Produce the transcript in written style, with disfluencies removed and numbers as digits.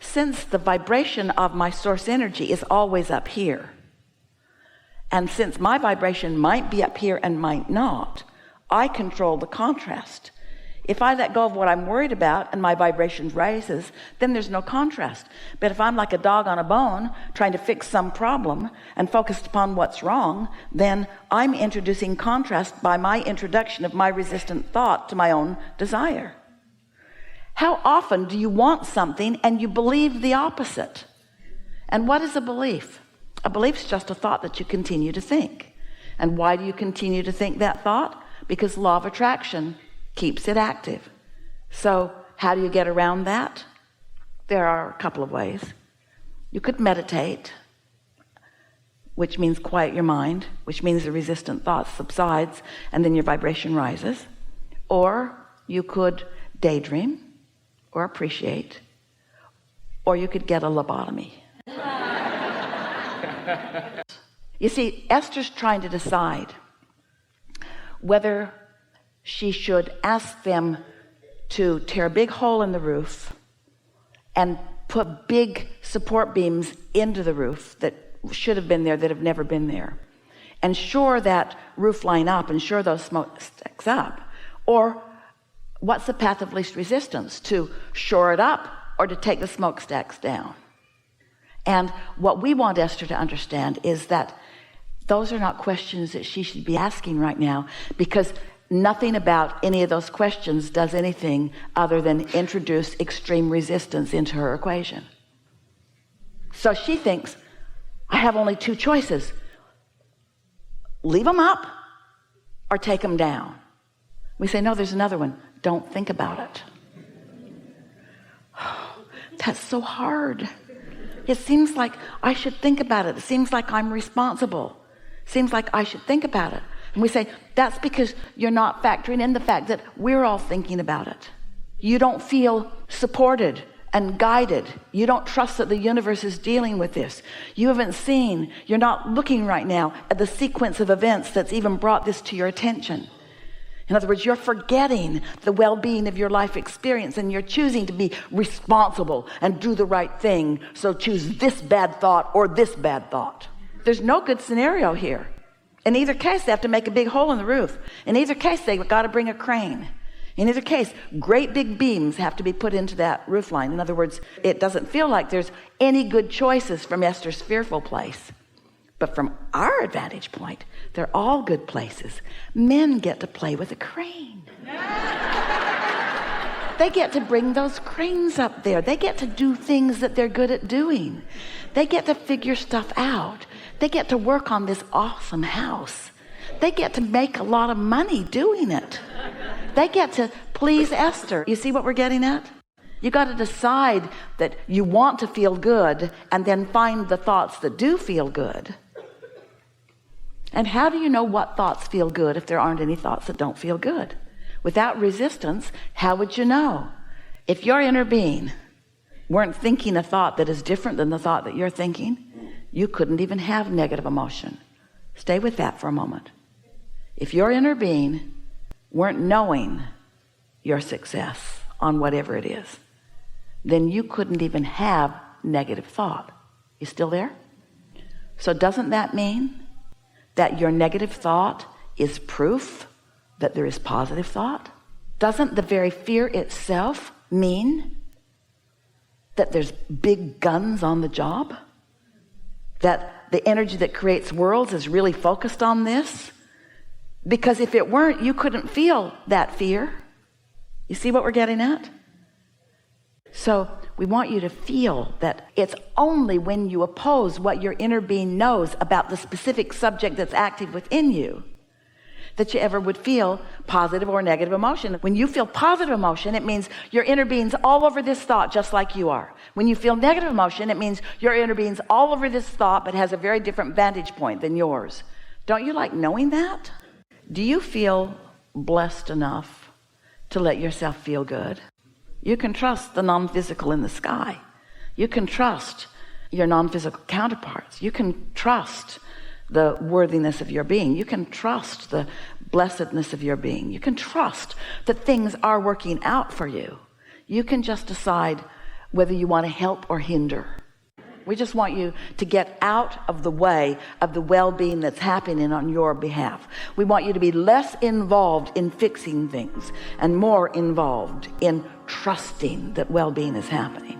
since the vibration of my source energy is always up here, and since my vibration might be up here and might not, I control the contrast. If I let go of what I'm worried about and my vibration rises, then there's no contrast. But if I'm like a dog on a bone trying to fix some problem and focused upon what's wrong, then I'm introducing contrast by my introduction of my resistant thought to my own desire. How often do you want something and you believe the opposite? And what is a belief? A belief is just a thought that you continue to think. And why do you continue to think that thought? Because law of attraction keeps it active. So how do you get around that? There are a couple of ways. You could meditate, which means quiet your mind, which means the resistant thought subsides and then your vibration rises. Or you could daydream or appreciate, or you could get a lobotomy. You see, Esther's trying to decide whether she should ask them to tear a big hole in the roof and put big support beams into the roof that should have been there that have never been there, and shore that roof line up and shore those smokestacks up. Or what's the path of least resistance, to shore it up or to take the smokestacks down? And what we want Esther to understand is that those are not questions that she should be asking right now, because nothing about any of those questions does anything other than introduce extreme resistance into her equation. So she thinks, I have only two choices: leave them up or take them down. We say, no, there's another one. Don't think about it. That's so hard. It seems like I should think about it. It seems like I'm responsible. It seems like I should think about it. And we say, that's because you're not factoring in the fact that we're all thinking about it. You don't feel supported and guided. You don't trust that the universe is dealing with this. You haven't seen, you're not looking right now at the sequence of events that's even brought this to your attention. In other words, you're forgetting the well-being of your life experience, and you're choosing to be responsible and do the right thing. So choose this bad thought or this bad thought. There's no good scenario here. In either case, they have to make a big hole in the roof. In either case, they've got to bring a crane. In either case, great big beams have to be put into that roof line. In other words, it doesn't feel like there's any good choices from Esther's fearful place. But from our advantage point, they're all good places. Men get to play with a crane. They get to bring those cranes up there. They get to do things that they're good at doing. They get to figure stuff out. They get to work on this awesome house. They get to make a lot of money doing it. They get to please Esther. You see what we're getting at? You got to decide that you want to feel good, and then find the thoughts that do feel good. And how do you know what thoughts feel good if there aren't any thoughts that don't feel good? Without resistance, how would you know? If your inner being weren't thinking a thought that is different than the thought that you're thinking, you couldn't even have negative emotion. Stay with that for a moment. If your inner being weren't knowing your success on whatever it is, then you couldn't even have negative thought. You still there? So doesn't that mean that your negative thought is proof that there is positive thought? Doesn't the very fear itself mean that there's big guns on the job? That the energy that creates worlds is really focused on this? Because if it weren't, you couldn't feel that fear. You see what we're getting at? So we want you to feel that it's only when you oppose what your inner being knows about the specific subject that's active within you that you ever would feel positive or negative emotion. When you feel positive emotion, it means your inner being's all over this thought just like you are. When you feel negative emotion, it means your inner being's all over this thought but has a very different vantage point than yours. Don't you like knowing that? Do you feel blessed enough to let yourself feel good? You can trust the non-physical in the sky. You can trust your non-physical counterparts. You can trust the worthiness of your being. You can trust the blessedness of your being. You can trust that things are working out for you. You can just decide whether you want to help or hinder. We just want you to get out of the way of the well-being that's happening on your behalf. We want you to be less involved in fixing things and more involved in trusting that well-being is happening.